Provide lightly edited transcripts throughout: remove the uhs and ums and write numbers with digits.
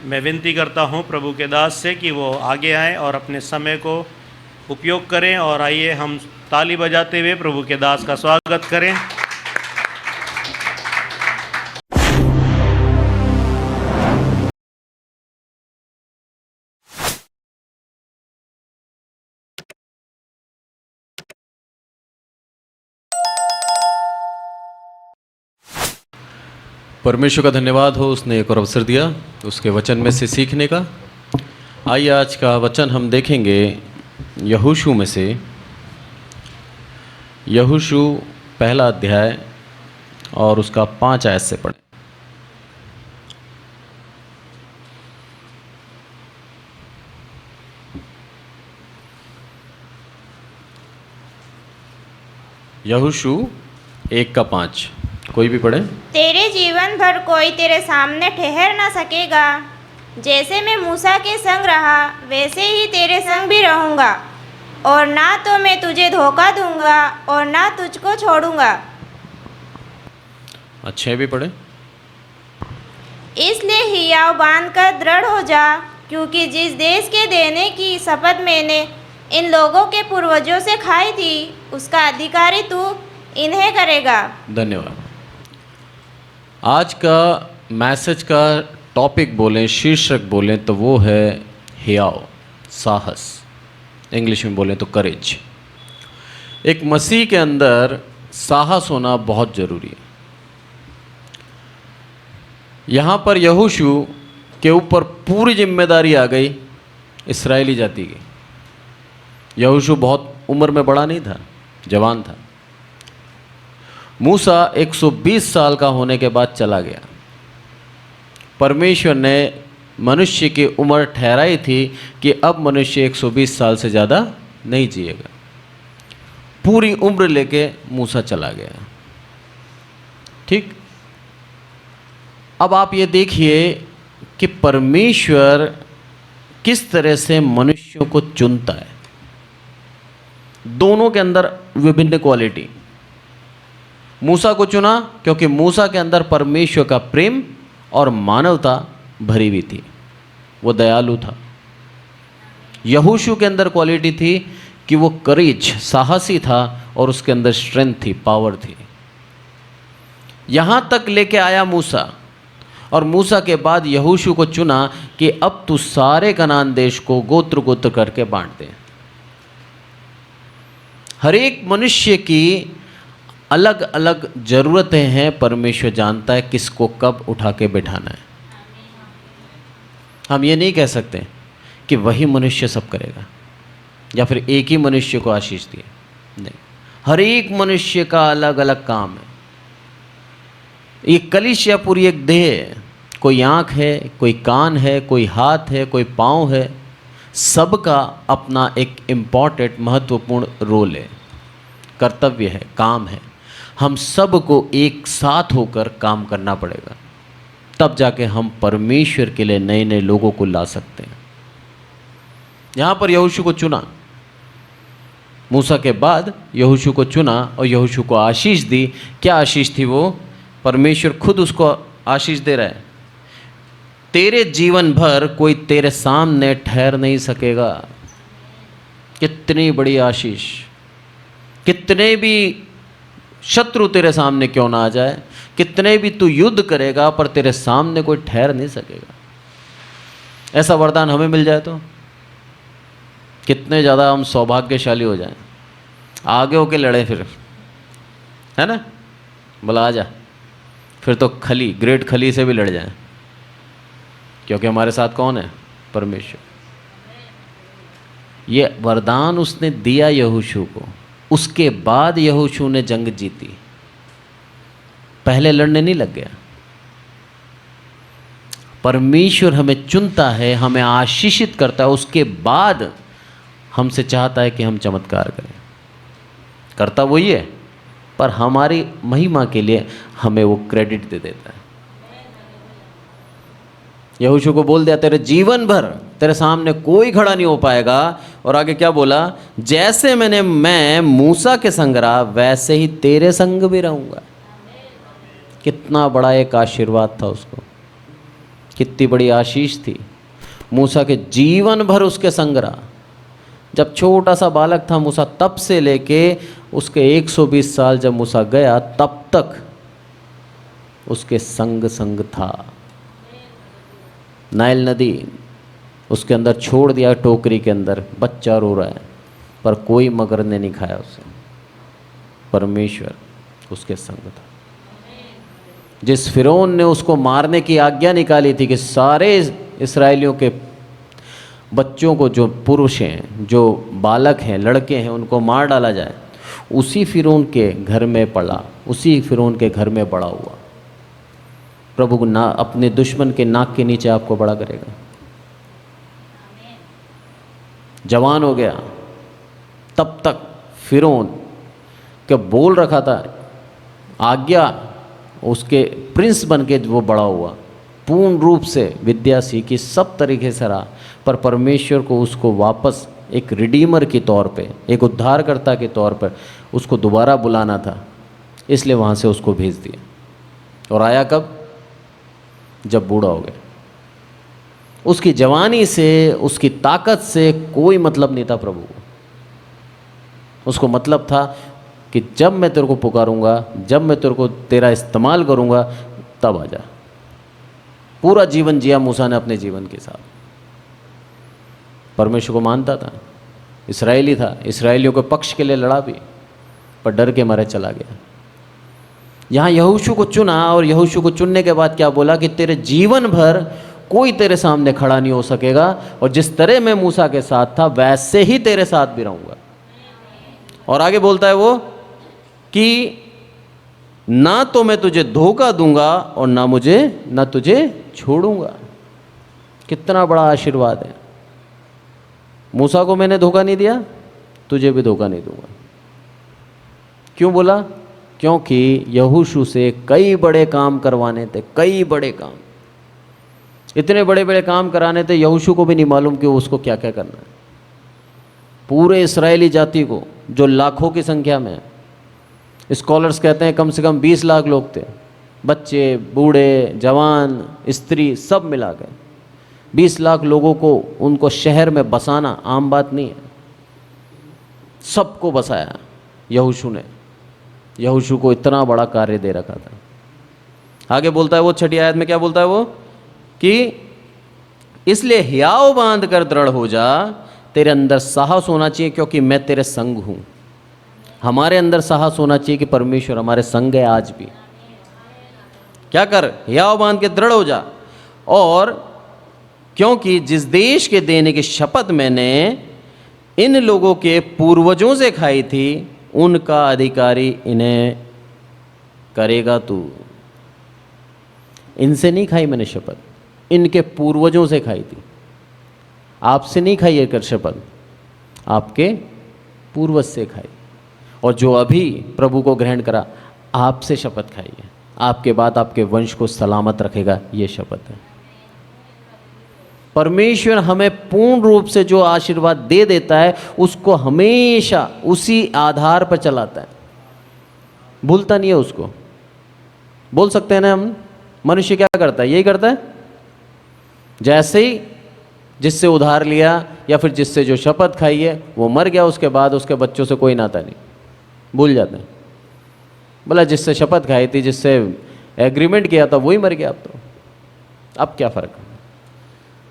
मैं विनती करता हूं प्रभु के दास से कि वो आगे आएं और अपने समय को उपयोग करें। और आइए हम ताली बजाते हुए प्रभु के दास का स्वागत करें। परमेश्वर का धन्यवाद हो, उसने एक और अवसर दिया उसके वचन में से सीखने का। आइए आज का वचन हम देखेंगे यहोशू में से, यहोशू पहला अध्याय और उसका 5 आयत से पढ़ें। यहोशू 1:5 कोई भी पढ़े। तेरे जीवन भर कोई तेरे सामने ठहर न सकेगा। जैसे मैं मूसा के संग रहा वैसे ही तेरे संग भी रहूंगा, और ना तो मैं तुझे धोखा दूंगा और ना तुझको छोड़ूंगा। अच्छे भी पढ़े। इसलिए हियाव बांध कर दृढ़ हो जा, क्योंकि जिस देश के देने की शपथ मैंने इन लोगों के पूर्वजों से खाई थी उसका अधिकारी तू इन्हें करेगा। धन्यवाद। आज का मैसेज का टॉपिक बोलें, शीर्षक बोलें तो वो है हियाव, साहस। इंग्लिश में बोलें तो करेज। एक मसीह के अंदर साहस होना बहुत ज़रूरी है। यहाँ पर यहोशू के ऊपर पूरी जिम्मेदारी आ गई इस्राएली जाति की। यहोशू बहुत उम्र में बड़ा नहीं था, जवान था। मूसा 120 साल का होने के बाद चला गया। परमेश्वर ने मनुष्य की उम्र ठहराई थी कि अब मनुष्य 120 साल से ज़्यादा नहीं जिएगा। पूरी उम्र लेके मूसा चला गया। ठीक। अब आप ये देखिए कि परमेश्वर किस तरह से मनुष्यों को चुनता है। दोनों के अंदर विभिन्न क्वालिटी। मूसा को चुना क्योंकि मूसा के अंदर परमेश्वर का प्रेम और मानवता भरी हुई थी, वो दयालु था। यहोशू के अंदर क्वालिटी थी कि वो करेज, साहसी था, और उसके अंदर स्ट्रेंथ थी, पावर थी। यहाँ तक लेके आया मूसा, और मूसा के बाद यहोशू को चुना कि अब तू सारे कनान देश को गोत्र गोत्र करके बांट दे। हर एक मनुष्य की अलग अलग ज़रूरतें हैं। परमेश्वर जानता है किसको कब उठा के बिठाना है। हम ये नहीं कह सकते कि वही मनुष्य सब करेगा या फिर एक ही मनुष्य को आशीष दिए। नहीं, हर एक मनुष्य का अलग अलग काम है। ये कलीसिया पूरी एक देह है। कोई आँख है, कोई कान है, कोई हाथ है, कोई पाँव है। सबका अपना एक इम्पॉर्टेंट महत्वपूर्ण रोल है, कर्तव्य है, काम है। हम सबको एक साथ होकर काम करना पड़ेगा, तब जाके हम परमेश्वर के लिए नए नए लोगों को ला सकते हैं। यहाँ पर यहोशू को चुना, मूसा के बाद यहोशू को चुना और यहोशू को आशीष दी। क्या आशीष थी वो? परमेश्वर खुद उसको आशीष दे रहा है। तेरे जीवन भर कोई तेरे सामने ठहर नहीं सकेगा। कितनी बड़ी आशीष! कितने भी शत्रु तेरे सामने क्यों ना आ जाए, कितने भी तू युद्ध करेगा, पर तेरे सामने कोई ठहर नहीं सकेगा। ऐसा वरदान हमें मिल जाए तो कितने ज़्यादा हम सौभाग्यशाली हो जाएं। आगे होके लड़े फिर, है ना? बोला आ जा, फिर तो खली, ग्रेट खली से भी लड़ जाएं, क्योंकि हमारे साथ कौन है? परमेश्वर। ये वरदान उसने दिया यहोशू को। उसके बाद यहोशू ने जंग जीती, पहले लड़ने नहीं लग गया। परमेश्वर हमें चुनता है, हमें आशीषित करता है, उसके बाद हमसे चाहता है कि हम चमत्कार करें। करता वही है, पर हमारी महिमा के लिए हमें वो क्रेडिट दे देता है। यहोशू को बोल दिया तेरे जीवन भर तेरे सामने कोई खड़ा नहीं हो पाएगा। और आगे क्या बोला? जैसे मैं मूसा के संग रहा वैसे ही तेरे संग भी रहूंगा। कितना बड़ा एक आशीर्वाद था उसको। कितनी बड़ी आशीष थी। मूसा के जीवन भर उसके संग रहा। जब छोटा सा बालक था मूसा, तब से लेके उसके 120 साल जब मूसा गया तब तक उसके संग था। नाइल नदी उसके अंदर छोड़ दिया, टोकरी के अंदर बच्चा रो रहा है, पर कोई मगर ने नहीं खाया उसे। परमेश्वर उसके संग था। जिस फिरौन ने उसको मारने की आज्ञा निकाली थी कि सारे इस्राएलियों के बच्चों को, जो पुरुष हैं, जो बालक हैं, लड़के हैं, उनको मार डाला जाए, उसी फिरौन के घर में पला, उसी फिरौन के घर में बड़ा हुआ। प्रभु ना अपने दुश्मन के नाक के नीचे आपको बड़ा करेगा। जवान हो गया तब तक फिरौन क्या बोल रखा था, आज्ञा उसके प्रिंस बन के वो बड़ा हुआ। पूर्ण रूप से विद्या सीखी, सब तरीके से रहा, पर परमेश्वर को उसको वापस एक रिडीमर के तौर पे, एक उद्धारकर्ता के तौर पर उसको दोबारा बुलाना था, इसलिए वहाँ से उसको भेज दिया। और आया कब? जब बूढ़ा हो गया। उसकी जवानी से, उसकी ताकत से कोई मतलब नहीं था प्रभु को। उसको मतलब था कि जब मैं तेरे को पुकारूंगा, जब मैं तेरे को तेरा इस्तेमाल करूंगा, तब आ जा। पूरा जीवन जिया मूसा ने अपने जीवन के साथ। परमेश्वर को मानता था, इस्राएली था, इसराइलियों के पक्ष के लिए लड़ा भी, पर डर के मारे चला गया। यहाँ यहोशू को चुना, और यहोशू को चुनने के बाद क्या बोला कि तेरे जीवन भर कोई तेरे सामने खड़ा नहीं हो सकेगा, और जिस तरह मैं मूसा के साथ था वैसे ही तेरे साथ भी रहूंगा। और आगे बोलता है वो कि ना तो मैं तुझे धोखा दूंगा और ना तुझे छोड़ूंगा। कितना बड़ा आशीर्वाद है। मूसा को मैंने धोखा नहीं दिया, तुझे भी धोखा नहीं दूंगा। क्यों बोला? क्योंकि यहोशू से कई बड़े काम करवाने थे, कई बड़े काम, इतने बड़े बड़े काम कराने थे, यहोशू को भी नहीं मालूम कि उसको क्या क्या करना है। पूरे इस्राएली जाति को, जो लाखों की संख्या में, स्कॉलर्स कहते हैं कम से कम 20 लाख लोग थे, बच्चे, बूढ़े, जवान, स्त्री, सब मिला के 20 लाख लोगों को उनको शहर में बसाना आम बात नहीं है। सबको बसाया यहोशू ने। यहोशू को इतना बड़ा कार्य दे रखा था। आगे बोलता है वो 6ठी आयत में, क्या बोलता है वो कि इसलिए हियाव बांध कर दृढ़ हो जा, तेरे अंदर साहस होना चाहिए क्योंकि मैं तेरे संग हूं। हमारे अंदर साहस होना चाहिए कि परमेश्वर हमारे संग है आज भी। क्या कर? हियाव बांध के दृढ़ हो जा, और क्योंकि जिस देश के देने की शपथ मैंने इन लोगों के पूर्वजों से खाई थी, उनका अधिकारी इन्हें करेगा तू। इनसे नहीं खाई मैंने शपथ, इनके पूर्वजों से खाई थी। आपसे नहीं खाई है कर शपथ, आपके पूर्वज से खाई। और जो अभी प्रभु को ग्रहण करा, आपसे शपथ खाई है, आपके बाद आपके वंश को सलामत रखेगा, ये शपथ है। परमेश्वर हमें पूर्ण रूप से जो आशीर्वाद दे देता है उसको हमेशा उसी आधार पर चलाता है, भूलता नहीं है उसको। बोल सकते हैं ना हम, मनुष्य क्या करता है? यही करता है। जैसे ही जिससे उधार लिया या फिर जिससे जो शपथ खाई है वो मर गया, उसके बाद उसके बच्चों से कोई नाता नहीं, भूल जाते हैं। बोला जिससे शपथ खाई थी, जिससे एग्रीमेंट किया था, वही मर गया। अब क्या फ़र्क?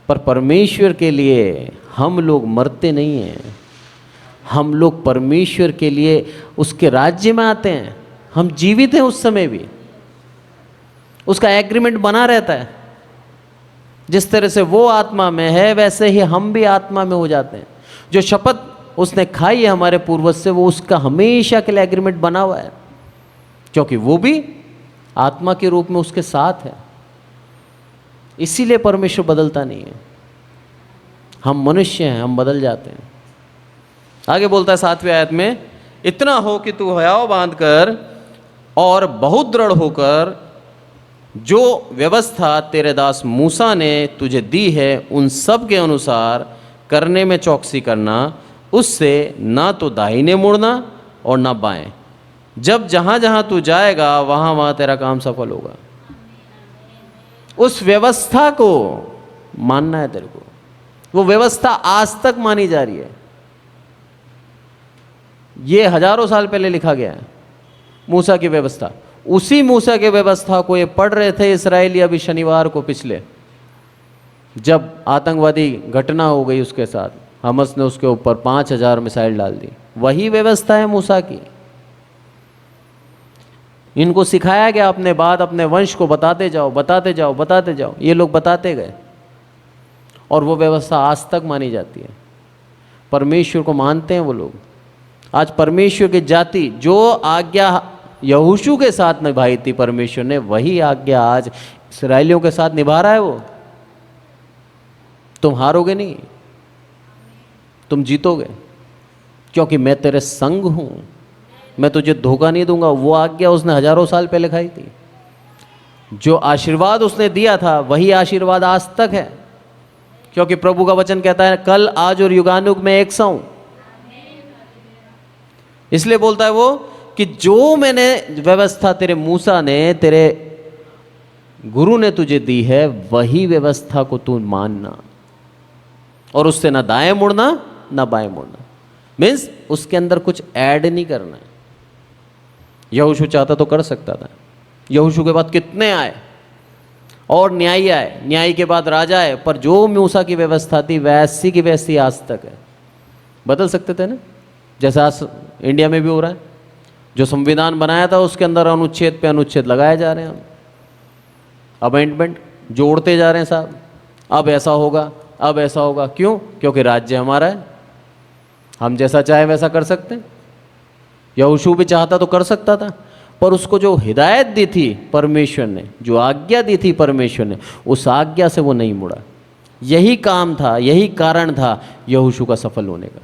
पर परमेश्वर के लिए हम लोग मरते नहीं हैं, हम लोग परमेश्वर के लिए उसके राज्य में आते हैं। हम जीवित हैं उस समय भी, उसका एग्रीमेंट बना रहता है। जिस तरह से वो आत्मा में है वैसे ही हम भी आत्मा में हो जाते हैं। जो शपथ उसने खाई है हमारे पूर्वज से, वो उसका हमेशा के लिए एग्रीमेंट बना हुआ है, क्योंकि वो भी आत्मा के रूप में उसके साथ है। इसीलिए परमेश्वर बदलता नहीं है। हम मनुष्य हैं, हम बदल जाते हैं। आगे बोलता है 7वीं आयत में, इतना हो कि तू हयाव बांध कर और बहुत दृढ़ होकर जो व्यवस्था तेरे दास मूसा ने तुझे दी है उन सब के अनुसार करने में चौकसी करना, उससे ना तो दाहिने मुड़ना और ना बाएं। जब जहाँ जहाँ तू जाएगा वहाँ वहाँ तेरा काम सफल होगा। उस व्यवस्था को मानना है तेरे को। वो व्यवस्था आज तक मानी जा रही है। ये हजारों साल पहले लिखा गया है मूसा की व्यवस्था। उसी मूसा की व्यवस्था को ये पढ़ रहे थे इस्राएली अभी शनिवार को, पिछले, जब आतंकवादी घटना हो गई उसके साथ, हमस ने उसके ऊपर 5000 मिसाइल डाल दी। वही व्यवस्था है मूसा की। इनको सिखाया गया अपने बाद अपने वंश को बताते जाओ, बताते जाओ, बताते जाओ। ये लोग बताते गए और वो व्यवस्था आज तक मानी जाती है। परमेश्वर को मानते हैं वो लोग। आज परमेश्वर की जाति जो आज्ञा यहोशू के साथ निभाई थी परमेश्वर ने, वही आज्ञा आज इस्राएलियों के साथ निभा रहा है वो। तुम हारोगे नहीं, तुम जीतोगे, क्योंकि मैं तेरे संग हूं, मैं तुझे धोखा नहीं दूंगा। वो आज्ञा उसने हजारों साल पहले खाई थी। जो आशीर्वाद उसने दिया था वही आशीर्वाद आज तक है, क्योंकि प्रभु का वचन कहता है कल, आज और युगानुग में एक सा हूं। इसलिए बोलता है वो कि जो मैंने व्यवस्था तेरे मूसा ने, तेरे गुरु ने तुझे दी है, वही व्यवस्था को तू मानना और उससे ना दाएं मुड़ना ना बाएं मुड़ना। मीन्स उसके अंदर कुछ ऐड नहीं करना है। यहोशू चाहता तो कर सकता था। यहोशू के बाद कितने आए और न्यायी आए, न्यायी के बाद राजा आए, पर जो मूसा की व्यवस्था थी वैसी की वैसी आज तक है। बदल सकते थे ना, जैसा आज इंडिया में भी हो रहा है। जो संविधान बनाया था उसके अंदर अनुच्छेद पे अनुच्छेद लगाए जा रहे हैं, हम अमेंडमेंट जोड़ते जा रहे हैं साहब। अब ऐसा होगा, अब ऐसा होगा। क्यों? क्योंकि राज्य हमारा है, हम जैसा चाहे वैसा कर सकते हैं। यहोशू भी चाहता तो कर सकता था, पर उसको जो हिदायत दी थी परमेश्वर ने, जो आज्ञा दी थी परमेश्वर ने, उस आज्ञा से वो नहीं मुड़ा। यही काम था, यही कारण था यहोशू का सफल होने का।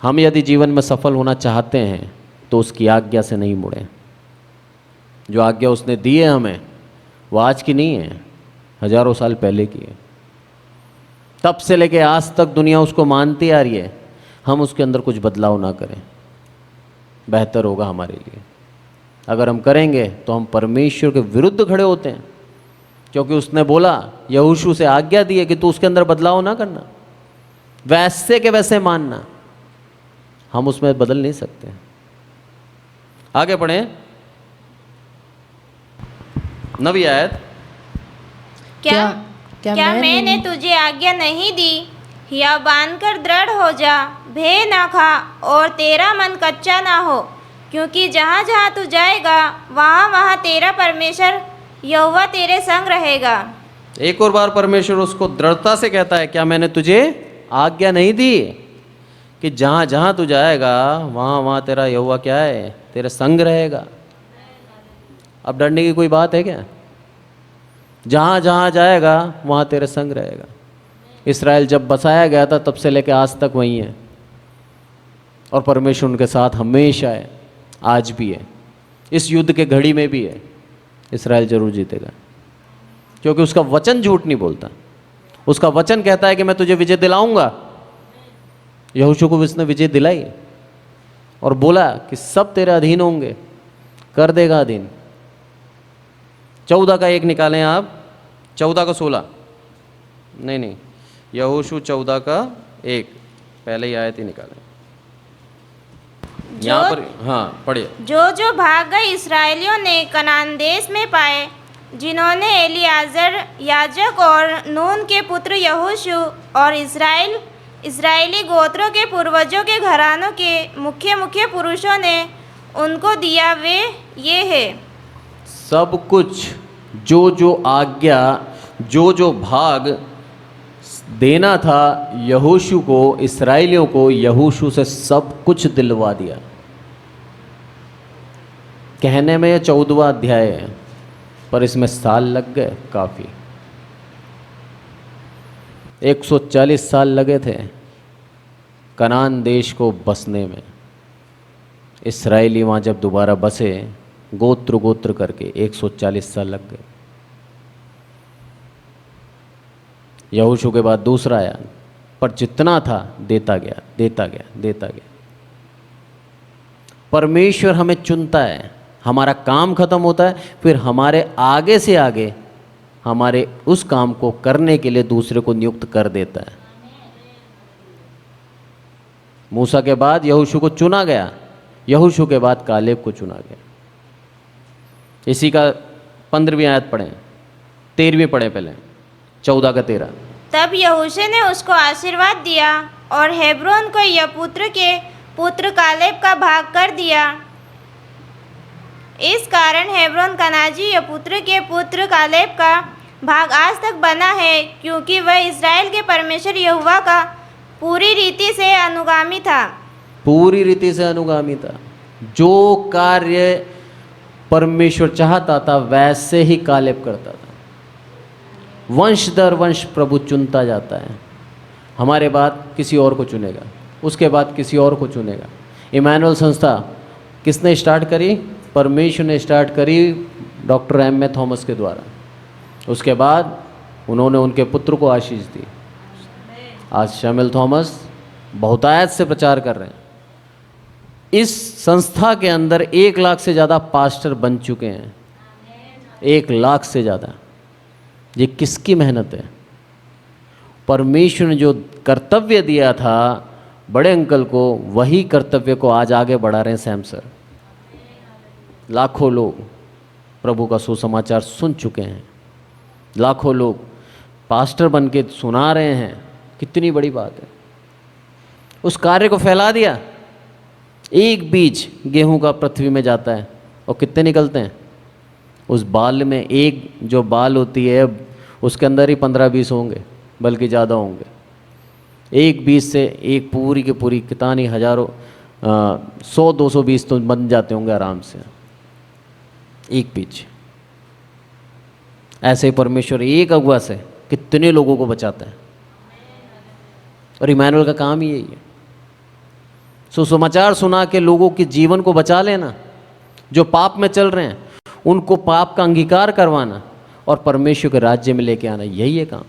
हम यदि जीवन में सफल होना चाहते हैं तो उसकी आज्ञा से नहीं मुड़े। जो आज्ञा उसने दी है हमें, वो आज की नहीं है, हजारों साल पहले की है। तब से लेके आज तक दुनिया उसको मानती आ रही है। हम उसके अंदर कुछ बदलाव ना करें, बेहतर होगा हमारे लिए। अगर हम करेंगे तो हम परमेश्वर के विरुद्ध खड़े होते हैं, क्योंकि उसने बोला, यहोशू से आज्ञा दी है कि तू उसके अंदर बदलाव ना करना, वैसे के वैसे मानना। हम उसमें बदल नहीं सकते। आगे पढ़ें 9वीं आयत। क्या मैंने तुझे आज्ञा नहीं दी? या बांधकर दृढ़ हो जा, भय ना खा और तेरा मन कच्चा ना हो, क्योंकि जहाँ जहाँ तू जाएगा वहाँ वहाँ तेरा परमेश्वर यहोवा तेरे संग रहेगा। एक और बार परमेश्वर उसको दृढ़ता से कहता है, क्या मैंने तुझे आज्ञा नहीं दी कि जहाँ जहाँ तू जाएगा वहाँ वहाँ तेरा यहोवा क्या है, तेरे संग रहेगा। अब डरने की कोई बात है क्या? जहाँ जहाँ जाएगा वहाँ तेरे संग रहेगा। इस्राएल जब बसाया गया था तब से लेकर आज तक वहीं है, और परमेश्वर उनके साथ हमेशा है, आज भी है, इस युद्ध के घड़ी में भी है। इस्राएल जरूर जीतेगा, क्योंकि उसका वचन झूठ नहीं बोलता। उसका वचन कहता है कि मैं तुझे विजय दिलाऊंगा। यहोशू को उसने विजय दिलाई और बोला कि सब तेरे अधीन होंगे, कर देगा अधीन। 14 का 1 निकालें आप, 14 का 16, नहीं, यहोशू 14 का 1, पहले ही आयत ही निकालें यहाँ पर। हाँ पढ़िए। जो भाग गए इस्राएलियों ने कनान देश में पाए, जिन्होंने एलियाजर याजक और नून के पुत्र यहोशू और इस्राएली गोत्रों के पूर्वजों के घरानों के मुख्य मुख्य पुरुषों ने उनको दिया, वे ये है। सब कुछ जो आज्ञा, जो भाग देना था यहोशू को, इस्राएलियों को, यहोशू से सब कुछ दिलवा दिया। कहने में 14वां अध्याय है, पर इसमें साल लग गए काफ़ी। 140 साल लगे थे कनान देश को बसने में। इस्राएली वहाँ जब दोबारा बसे गोत्र गोत्र करके, 140 साल लग गए। यहोशू के बाद दूसरा आया, पर जितना था देता गया, देता गया, देता गया। परमेश्वर हमें चुनता है, हमारा काम खत्म होता है, फिर हमारे आगे से आगे हमारे उस काम को करने के लिए दूसरे को नियुक्त कर देता है। मूसा के बाद यहोशू को चुना गया, यहोशू के बाद कालेब को चुना गया। इसी का 15वीं आयत पढ़ें, 13वीं पढ़ें पहले, 14 का 13। तब यहोशू ने उसको आशीर्वाद दिया और हेब्रोन को यपुत्र के पुत्र कालेब का भाग कर दिया। इस कारण हेब्रोन कनाजी यपुत्र के पुत्र कालेब का भाग आज तक बना है, क्योंकि वह इस्राएल के परमेश्वर यहोवा का पूरी रीति से अनुगामी था। पूरी रीति से अनुगामी था। जो कार्य परमेश्वर चाहता था वैसे ही कालेब करता था। वंश दर वंश प्रभु चुनता जाता है। हमारे बाद किसी और को चुनेगा, उसके बाद किसी और को चुनेगा। इमैनुअल संस्था किसने स्टार्ट करी? परमेश्वर ने स्टार्ट करी डॉक्टर एम ए थॉमस के द्वारा। उसके बाद उन्होंने उनके पुत्र को आशीष दी। आज शैमुएल थॉमस बहुतायत से प्रचार कर रहे हैं। इस संस्था के अंदर 1 लाख से ज़्यादा पास्टर बन चुके हैं, 1 लाख से ज़्यादा। ये किसकी मेहनत है? परमेश्वर ने जो कर्तव्य दिया था बड़े अंकल को, वही कर्तव्य को आज आगे बढ़ा रहे हैं सैम सर। लाखों लोग प्रभु का सुसमाचार सुन चुके हैं, लाखों लोग पास्टर बन के सुना रहे हैं। कितनी बड़ी बात है। उस कार्य को फैला दिया। एक बीज गेहूं का पृथ्वी में जाता है और कितने निकलते हैं? उस बाल में एक जो बाल होती है उसके अंदर ही 15-20 होंगे, बल्कि ज़्यादा होंगे। एक बीज से एक पूरी की पूरी कितनी हजारों 100-200 बीज तो बन जाते होंगे आराम से, एक बीज। ऐसे ही परमेश्वर एक अगुआ से कितने लोगों को बचाता है। और इमैनुअल का काम ही यही है, सुसमाचार सुना के लोगों के जीवन को बचा लेना। जो पाप में चल रहे हैं उनको पाप का अंगीकार करवाना और परमेश्वर के राज्य में लेके आना, यही है काम।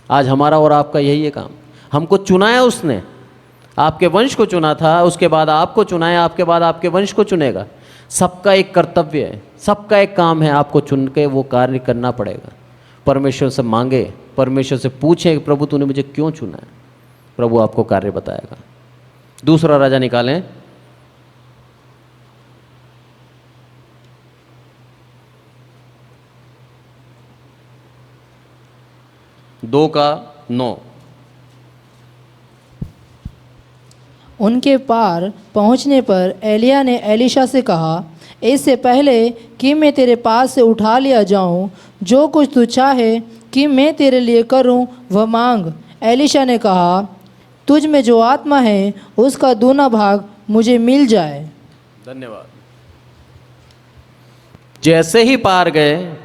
आज हमारा और आपका यही है काम। हमको चुनाया उसने, आपके वंश को चुना था, उसके बाद आपको चुनाया, आपके बाद आपके वंश को चुनेगा। सबका एक कर्तव्य है, सबका एक काम है। आपको चुन के वो कार्य करना पड़ेगा। परमेश्वर से मांगे, परमेश्वर से पूछे कि प्रभु तूने मुझे क्यों चुना है। प्रभु आपको कार्य बताएगा। दूसरा राजा निकालें, 2:9। उनके पार पहुंचने पर एलिया ने एलीशा से कहा, इससे पहले कि मैं तेरे पास से उठा लिया जाऊं, जो कुछ तू चाहे कि मैं तेरे लिए करूं वह मांग। एलीशा ने कहा, तुझ में जो आत्मा है उसका दूना भाग मुझे मिल जाए। धन्यवाद। जैसे ही पार गए,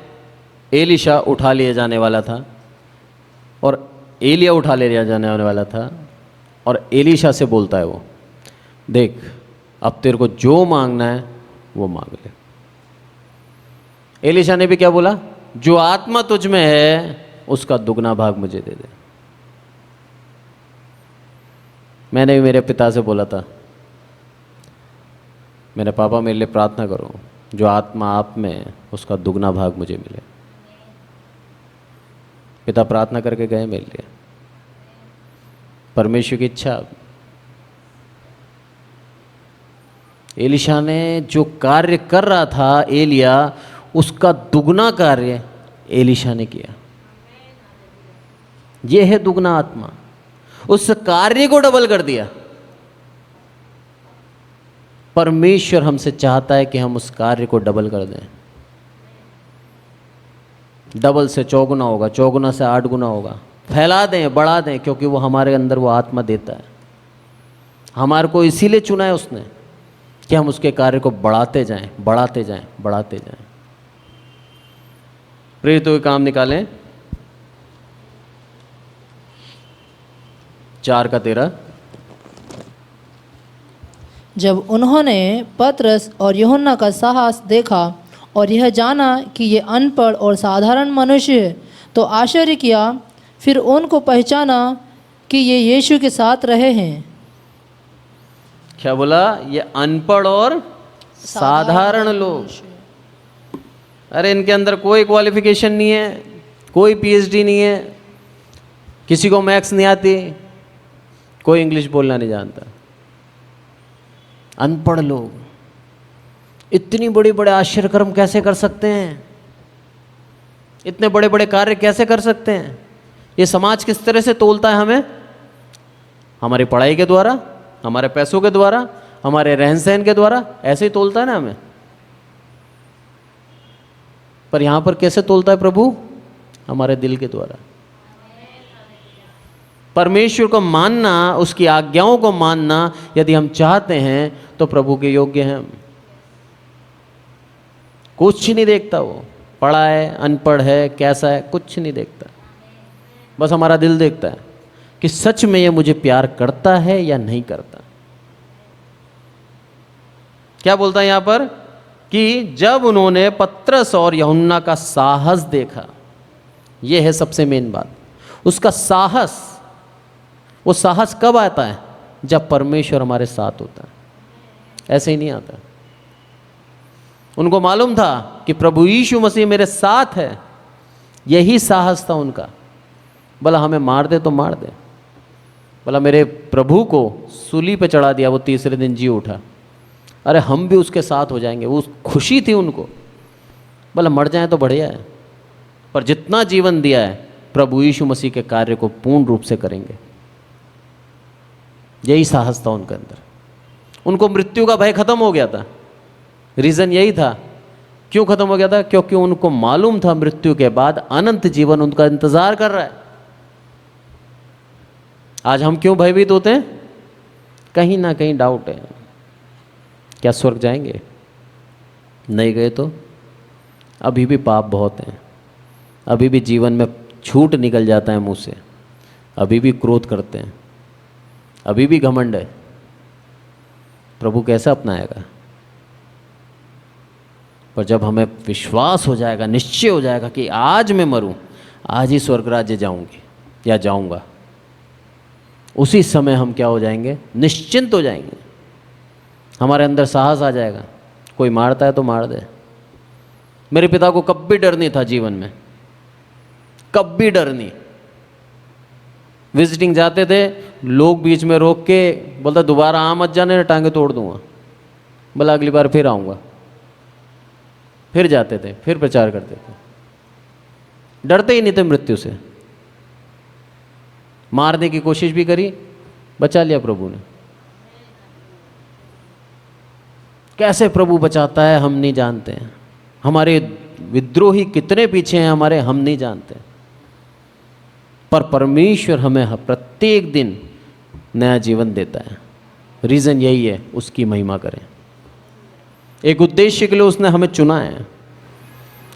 एलीशा उठा लिया जाने वाला था और एलिया उठा लिया जाने वाला था। और एलीशा से बोलता है वो, देख अब तेरे को जो मांगना है वो मांग ले। एलीशा ने भी क्या बोला? जो आत्मा तुझ में है उसका दुगना भाग मुझे दे दे। मैंने भी मेरे पिता से बोला था, मेरे पापा मेरे लिए प्रार्थना करो, जो आत्मा आप में है उसका दुगना भाग मुझे मिले। पिता प्रार्थना करके गए मेरे लिए। परमेश्वर की इच्छा। एलीशा ने जो कार्य कर रहा था एलिया, उसका दुगना कार्य एलीशा ने किया। यह है दुगना आत्मा। उस कार्य को डबल कर दिया। परमेश्वर हमसे चाहता है कि हम उस कार्य को डबल कर दें। डबल से चौगुना होगा, चौगुना से 8 गुना होगा। फैला दें, बढ़ा दें, क्योंकि वो हमारे अंदर वो आत्मा देता है। हमारे को इसीलिए चुना है उसने कि हम उसके कार्य को बढ़ाते जाएं, बढ़ाते जाएं, बढ़ाते जाएं। प्रेरितों के काम निकालें, 4:13। जब उन्होंने पतरस और यूहन्ना का साहस देखा और यह जाना कि ये अनपढ़ और साधारण मनुष्य है, तो आश्चर्य किया। फिर उनको पहचाना कि ये यीशु के साथ रहे हैं। क्या बोला? ये अनपढ़ और साधारण लोग। अरे इनके अंदर कोई क्वालिफिकेशन नहीं है, कोई पीएचडी नहीं है, किसी को मैथ्स नहीं आती, कोई इंग्लिश बोलना नहीं जानता। अनपढ़ लोग इतनी बड़े बड़े आश्चर्य कर्म कैसे कर सकते हैं? इतने बड़े बड़े कार्य कैसे कर सकते हैं? ये समाज किस तरह से तोलता है हमें? हमारी पढ़ाई के द्वारा, हमारे पैसों के द्वारा, हमारे रहन सहन के द्वारा, ऐसे ही तोलता है ना हमें। पर यहां पर कैसे तोलता है प्रभु? हमारे दिल के द्वारा। परमेश्वर को मानना, उसकी आज्ञाओं को मानना यदि हम चाहते हैं तो प्रभु के योग्य हैं हम। कुछ नहीं देखता वो, पढ़ा है, अनपढ़ है, कैसा है, कुछ नहीं देखता। बस हमारा दिल देखता है कि सच में ये मुझे प्यार करता है या नहीं करता। क्या बोलता है यहां पर कि जब उन्होंने पतरस और यूहन्ना का साहस देखा, यह है सबसे मेन बात, उसका साहस। वो साहस कब आता है? जब परमेश्वर हमारे साथ होता है, ऐसे ही नहीं आता। उनको मालूम था कि प्रभु यीशु मसीह मेरे साथ है, यही साहस था उनका। भला हमें मार दे तो मार दे, भला मेरे प्रभु को सूली पे चढ़ा दिया, वो तीसरे दिन जी उठा, अरे हम भी उसके साथ हो जाएंगे। वो खुशी थी उनको, भला मर जाए तो बढ़िया है, पर जितना जीवन दिया है प्रभु यीशु मसीह के कार्य को पूर्ण रूप से करेंगे। यही साहस था उनके अंदर। उनको मृत्यु का भय खत्म हो गया था। रीज़न यही था। क्यों खत्म हो गया था? क्योंकि उनको मालूम था मृत्यु के बाद अनंत जीवन उनका इंतजार कर रहा है। आज हम क्यों भयभीत होते हैं? कहीं ना कहीं डाउट है, क्या स्वर्ग जाएंगे? नहीं गए तो अभी भी पाप बहुत हैं, अभी भी जीवन में झूठ निकल जाता है मुंह से, अभी भी क्रोध करते हैं, अभी भी घमंड है। प्रभु कैसे अपनाएगा? पर जब हमें विश्वास हो जाएगा, निश्चय हो जाएगा कि आज मैं मरूं, आज ही स्वर्ग राज्य जाऊंगी या जाऊंगा, उसी समय हम क्या हो जाएंगे? निश्चिंत हो जाएंगे। हमारे अंदर साहस आ जाएगा। कोई मारता है तो मार दे। मेरे पिता को कभी डर नहीं था जीवन में, कभी डर नहीं। विजिटिंग जाते थे, लोग बीच में रोक के बोलता दोबारा आ मत जाने, टांगे तोड़ दूंगा। बोला अगली बार फिर आऊँगा। फिर जाते थे, फिर प्रचार करते थे। डरते ही नहीं थे मृत्यु से। मारने की कोशिश भी करी, बचा लिया प्रभु ने। कैसे प्रभु बचाता है हम नहीं जानते हैं। हमारे विद्रोही कितने पीछे हैं हमारे, हम नहीं जानते। पर परमेश्वर हमें प्रत्येक दिन नया जीवन देता है। रीज़न यही है, उसकी महिमा करें। एक उद्देश्य के लिए उसने हमें चुना है,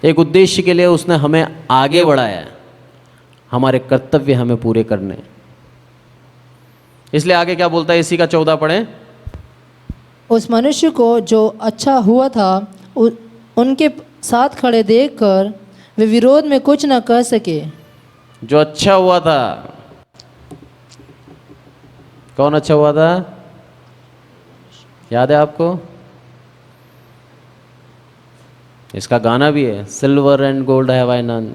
एक उद्देश्य के लिए उसने हमें आगे बढ़ाया है। हमारे कर्तव्य हमें पूरे करने हैं। इसलिए आगे क्या बोलता है? इसी का 14 पढ़ें। उस मनुष्य को जो अच्छा हुआ था उनके साथ खड़े देखकर वे विरोध में कुछ न कह सके। जो अच्छा हुआ था, कौन अच्छा हुआ था? याद है आपको? इसका गाना भी है, silver and gold have I none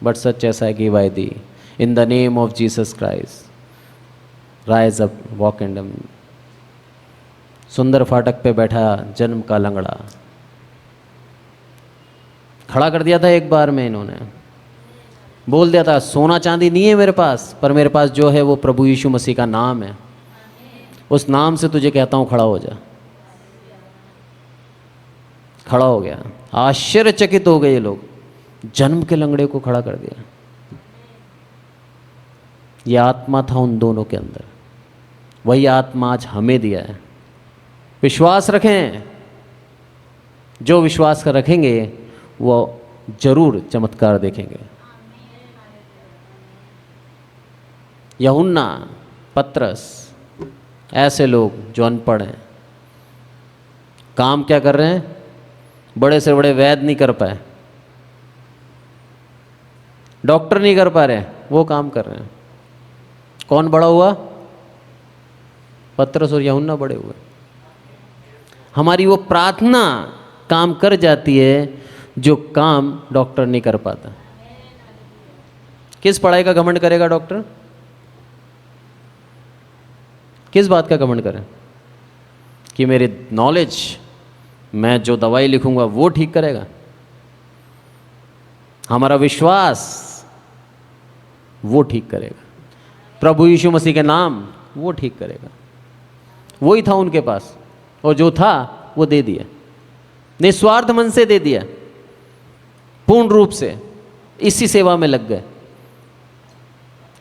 but such as I give I thee, in the name of Jesus Christ rise up walk and डम। सुंदर फाटक पे बैठा जन्म का लंगड़ा, खड़ा कर दिया था एक बार में इन्होंने। बोल दिया था सोना चांदी नहीं है मेरे पास, पर मेरे पास जो है वो प्रभु यीशु मसीह का नाम है। उस नाम से तुझे कहता हूं खड़ा हो जा। खड़ा हो गया। आश्चर्यचकित हो गए ये लोग, जन्म के लंगड़े को खड़ा कर दिया। ये आत्मा था उन दोनों के अंदर, वही आत्मा आज हमें दिया है। विश्वास रखें, जो विश्वास कर रखेंगे वो जरूर चमत्कार देखेंगे। यूहन्ना, पतरस, ऐसे लोग जो अनपढ़ हैं, काम क्या कर रहे हैं? बड़े से बड़े वैद्य नहीं कर पाए, डॉक्टर नहीं कर पा रहे, वो काम कर रहे हैं। कौन बड़ा हुआ? पतरस और यूहन्ना बड़े हुए। हमारी वो प्रार्थना काम कर जाती है जो काम डॉक्टर नहीं कर पाता। किस पढ़ाई का घमंड करेगा डॉक्टर? किस बात का घमंड करें कि मेरी नॉलेज, मैं जो दवाई लिखूंगा वो ठीक करेगा? हमारा विश्वास वो ठीक करेगा, प्रभु यीशु मसीह के नाम वो ठीक करेगा। वही था उनके पास, और जो था वो दे दिया, निस्वार्थ मन से दे दिया, पूर्ण रूप से इसी सेवा में लग गए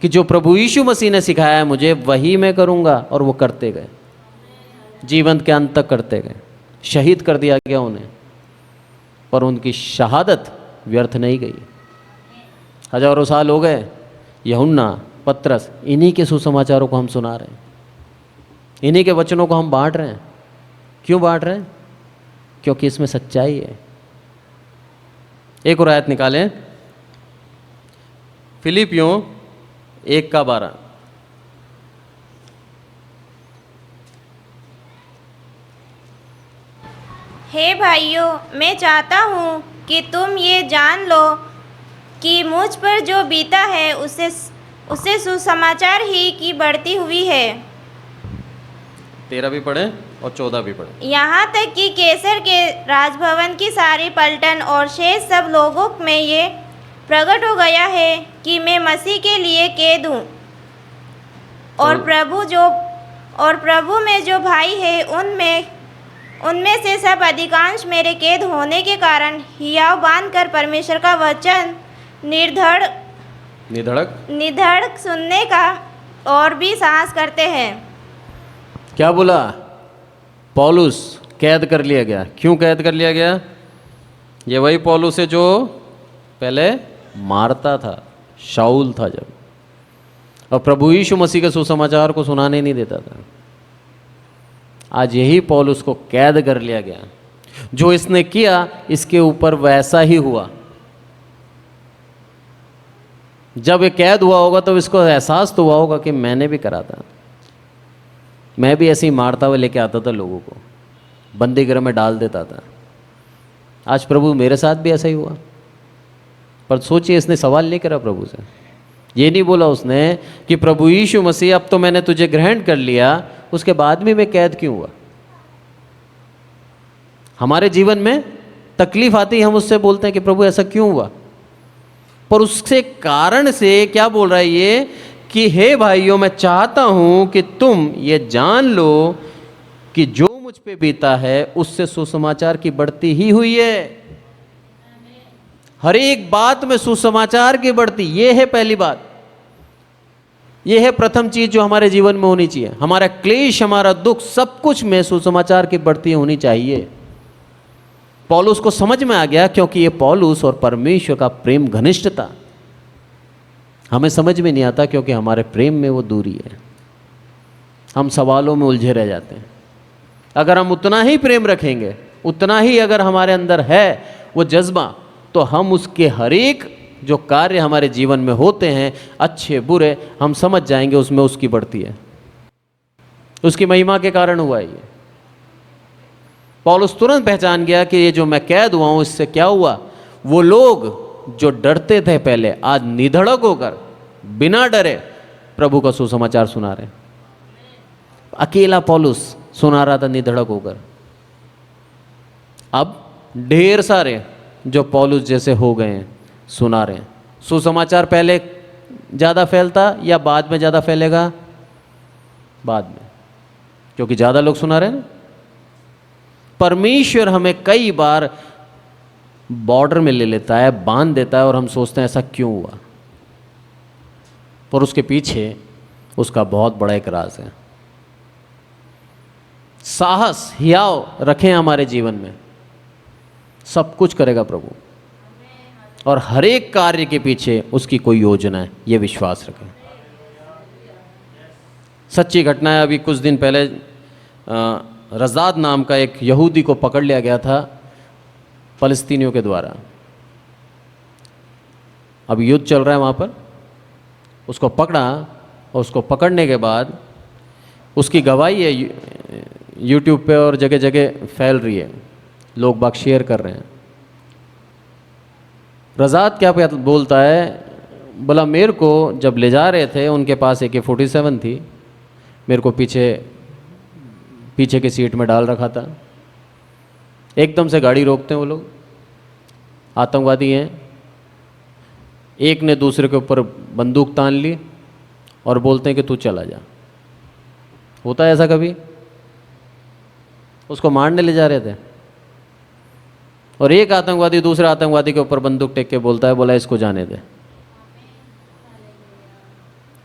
कि जो प्रभु यीशु मसीह ने सिखाया है मुझे वही मैं करूंगा, और वो करते गए, जीवन के अंत तक करते गए। शहीद कर दिया गया उन्हें, पर उनकी शहादत व्यर्थ नहीं गई। हजारों साल हो गए, यूहन्ना, पतरस, इन्हीं के सुसमाचारों को हम सुना रहे हैं, इन्हीं के वचनों को हम बांट रहे हैं। क्यों बांट रहे हैं? क्योंकि इसमें सच्चाई है। एक और आयत निकालें, फिलिपियों 1:12। हे भाइयों, मैं चाहता हूँ कि तुम ये जान लो कि मुझ पर जो बीता है उससे सुसमाचार ही की बढ़ती हुई है। 13 भी पढ़े और 14 भी पढ़े। यहाँ तक कि कैसर के राजभवन की सारी पलटन और शेष सब लोगों में ये प्रकट हो गया है कि मैं मसीह के लिए कैद हूँ, और प्रभु में जो भाई है उनमें से सब अधिकांश मेरे कैद होने के कारण हियाव बांधकर परमेश्वर का वचन निधड़क सुनने का और भी साहस करते हैं। क्या बोला? पौलुस कैद कर लिया गया। क्यों कैद कर लिया गया? ये वही पौलुस है जो पहले मारता था, शाऊल था जब, और प्रभु यीशु मसीह के सुसमाचार को सुनाने नहीं देता था। आज यही पौलुस को कैद कर लिया गया। जो इसने किया इसके ऊपर वैसा ही हुआ। जब ये कैद हुआ होगा तो इसको एहसास तो हुआ होगा कि मैंने भी करा था, मैं भी ऐसे ही मारता हुआ लेके आता था लोगों को, बंदी गृह में डाल देता था। आज प्रभु मेरे साथ भी ऐसा ही हुआ। पर सोचिए, इसने सवाल नहीं करा प्रभु से। ये नहीं बोला उसने कि प्रभु यीशु मसीह अब तो मैंने तुझे ग्रहण कर लिया, उसके बाद भी मैं कैद क्यों हुआ? हमारे जीवन में तकलीफ आती है, हम उससे बोलते हैं कि प्रभु ऐसा क्यों हुआ, पर उससे कारण से क्या बोल रहा है ये कि हे भाइयों, मैं चाहता हूं कि तुम ये जान लो कि जो मुझ पे बीता है उससे सुसमाचार की बढ़ती ही हुई है। हर एक बात में सुसमाचार की बढ़ती, ये है पहली बात, ये है प्रथम चीज जो हमारे जीवन में होनी चाहिए। हमारा क्लेश, हमारा दुख, सब कुछ में सुसमाचार की बढ़ती होनी चाहिए। पौलुस को समझ में आ गया, क्योंकि ये पौलुस और परमेश्वर का प्रेम घनिष्ठ था। हमें समझ में नहीं आता क्योंकि हमारे प्रेम में वो दूरी है, हम सवालों में उलझे रह जाते हैं। अगर हम उतना ही प्रेम रखेंगे, उतना ही अगर हमारे अंदर है वो जज्बा, तो हम उसके हर एक जो कार्य हमारे जीवन में होते हैं, अच्छे बुरे, हम समझ जाएंगे उसमें उसकी बढ़ती है, उसकी महिमा के कारण हुआ ये। पौलुस तुरंत पहचान गया कि ये जो मैं कैद हुआ हूं इससे क्या हुआ। वो लोग जो डरते थे पहले, आज निधड़क होकर बिना डरे प्रभु का सुसमाचार सुना रहे। अकेला पौलुस सुना रहा था निधड़क होकर, अब ढेर सारे जो पौलुस जैसे हो गए हैं सुना रहे हैं। सुसमाचार पहले ज़्यादा फैलता या बाद में ज़्यादा फैलेगा? बाद में, क्योंकि ज़्यादा लोग सुना रहे हैं। परमेश्वर हमें कई बार बॉर्डर में ले लेता है, बांध देता है, और हम सोचते हैं ऐसा क्यों हुआ, पर उसके पीछे उसका बहुत बड़ा एक राज है। साहस, हियाव रखें हमारे जीवन में, सब कुछ करेगा प्रभु, और हर एक कार्य के पीछे उसकी कोई योजना है, ये विश्वास रखें। सच्ची घटना है, अभी कुछ दिन पहले रजाद नाम का एक यहूदी को पकड़ लिया गया था फलस्तीनियों के द्वारा। अब युद्ध चल रहा है वहाँ पर, उसको पकड़ा, और उसको पकड़ने के बाद उसकी गवाही है यूट्यूब पे और जगह जगह फैल रही है, लोग बाग शेयर कर रहे हैं। रज़ात क्या बोलता है, बोला मेरे को जब ले जा रहे थे उनके पास AK-47 थी, मेरे को पीछे की सीट में डाल रखा था। एकदम से गाड़ी रोकते हैं वो लोग, आतंकवादी हैं, एक ने दूसरे के ऊपर बंदूक तान ली और बोलते हैं कि तू चला जा। होता है ऐसा कभी? उसको मारने ले जा रहे थे और एक आतंकवादी दूसरे आतंकवादी के ऊपर बंदूक टेक के बोलता है, बोला इसको जाने दे।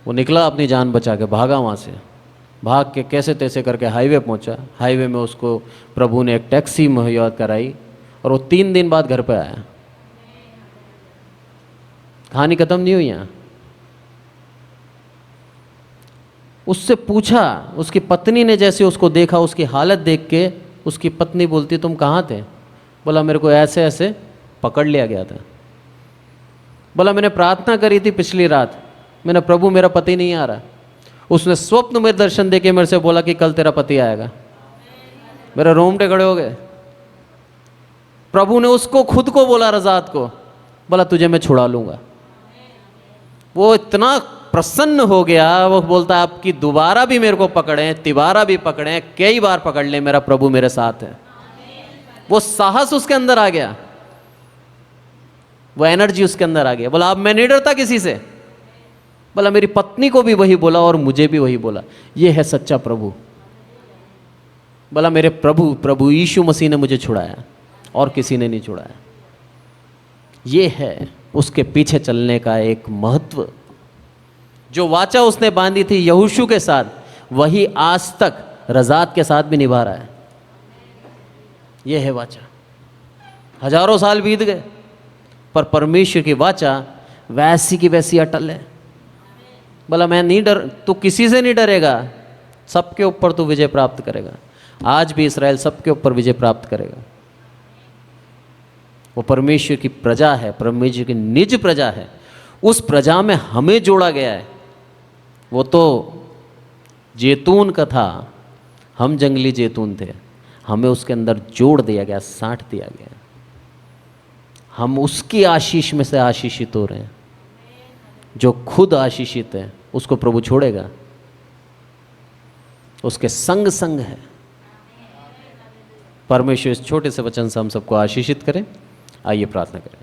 वो निकला अपनी जान बचा के, भागा वहाँ से, भाग के कैसे तैसे करके हाईवे पहुँचा। हाईवे में उसको प्रभु ने एक टैक्सी मुहैया कराई और वो 3 दिन बाद घर पे आया। कहानी खत्म नहीं हुई यहाँ। उससे पूछा, उसकी पत्नी ने जैसे उसको देखा, उसकी हालत देख के उसकी पत्नी बोलती तुम कहाँ थे? बोला मेरे को ऐसे ऐसे पकड़ लिया गया था। बोला मैंने प्रार्थना करी थी पिछली रात, मैंने प्रभु मेरा पति नहीं आ रहा। उसने स्वप्न में दर्शन देके मेरे से बोला कि कल तेरा पति आएगा। मेरे रोंगटे खड़े हो गए। प्रभु ने उसको खुद को बोला, रज़ात को बोला तुझे मैं छुड़ा लूंगा। वो इतना प्रसन्न हो गया, वो बोलता आपकी दोबारा भी मेरे को पकड़ें, तिबारा भी पकड़ें, कई बार पकड़ लें, मेरा प्रभु मेरे साथ है। वो साहस उसके अंदर आ गया, वो एनर्जी उसके अंदर आ गया। बोला अब मैं नहीं डरता किसी से। बोला मेरी पत्नी को भी वही बोला और मुझे भी वही बोला। ये है सच्चा प्रभु। बोला मेरे प्रभु यीशु मसीह ने मुझे छुड़ाया और किसी ने नहीं छुड़ाया। ये है उसके पीछे चलने का एक महत्व। जो वाचा उसने बांधी थी यहोशू के साथ, वही आज तक रज़ात के साथ भी निभा रहा है। यह है वाचा। हजारों साल बीत गए पर परमेश्वर की वाचा वैसी की वैसी अटल है। बोला मैं नहीं डर, तू किसी से नहीं डरेगा, सबके ऊपर तू विजय प्राप्त करेगा। आज भी इस्राएल सबके ऊपर विजय प्राप्त करेगा। वो परमेश्वर की प्रजा है, परमेश्वर की निज प्रजा है। उस प्रजा में हमें जोड़ा गया है। वो तो जैतून का था, हम जंगली जैतून थे, हमें उसके अंदर जोड़ दिया गया, साँट दिया गया। हम उसकी आशीष में से आशीषित हो रहे हैं। जो खुद आशीषित है उसको प्रभु छोड़ेगा? उसके संग संग है। परमेश्वर इस छोटे से वचन से हम सबको आशीषित करें। आइए प्रार्थना करें।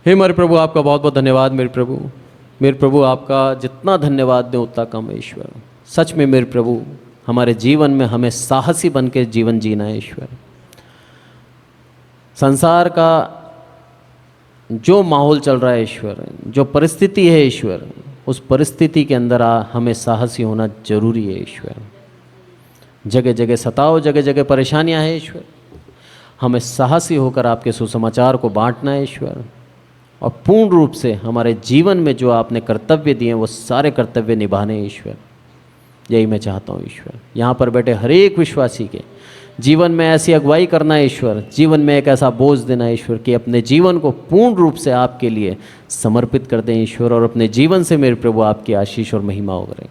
हे हमारे प्रभु, आपका बहुत बहुत धन्यवाद। मेरे प्रभु आपका जितना धन्यवाद दें उतना कम है ईश्वर। सच में मेरे प्रभु हमारे जीवन में हमें साहसी बन के जीवन जीना है ईश्वर। संसार का जो माहौल चल रहा है ईश्वर, जो परिस्थिति है ईश्वर, उस परिस्थिति के अंदर हमें साहसी होना जरूरी है ईश्वर। जगह जगह सताव, जगह जगह परेशानियां हैं ईश्वर। हमें साहसी होकर आपके सुसमाचार को बांटना है ईश्वर, और पूर्ण रूप से हमारे जीवन में जो आपने कर्तव्य दिए वो सारे कर्तव्य निभाने हैं ईश्वर। यही मैं चाहता हूँ ईश्वर। यहाँ पर बैठे हर एक विश्वासी के जीवन में ऐसी अगुवाई करना है ईश्वर, जीवन में एक ऐसा बोझ देना है ईश्वर कि अपने जीवन को पूर्ण रूप से आपके लिए समर्पित कर दें ईश्वर, और अपने जीवन से मेरे प्रभु आपकी आशीष और महिमा हो करें,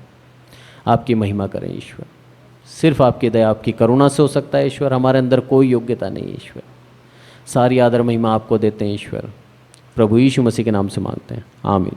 आपकी महिमा करें ईश्वर। सिर्फ आपकी दया, आपकी करुणा से हो सकता है ईश्वर। हमारे अंदर कोई योग्यता नहीं है ईश्वर। सारी आदर महिमा आपको देते हैं ईश्वर। प्रभु यीशु मसीह के नाम से मांगते हैं, आमीन।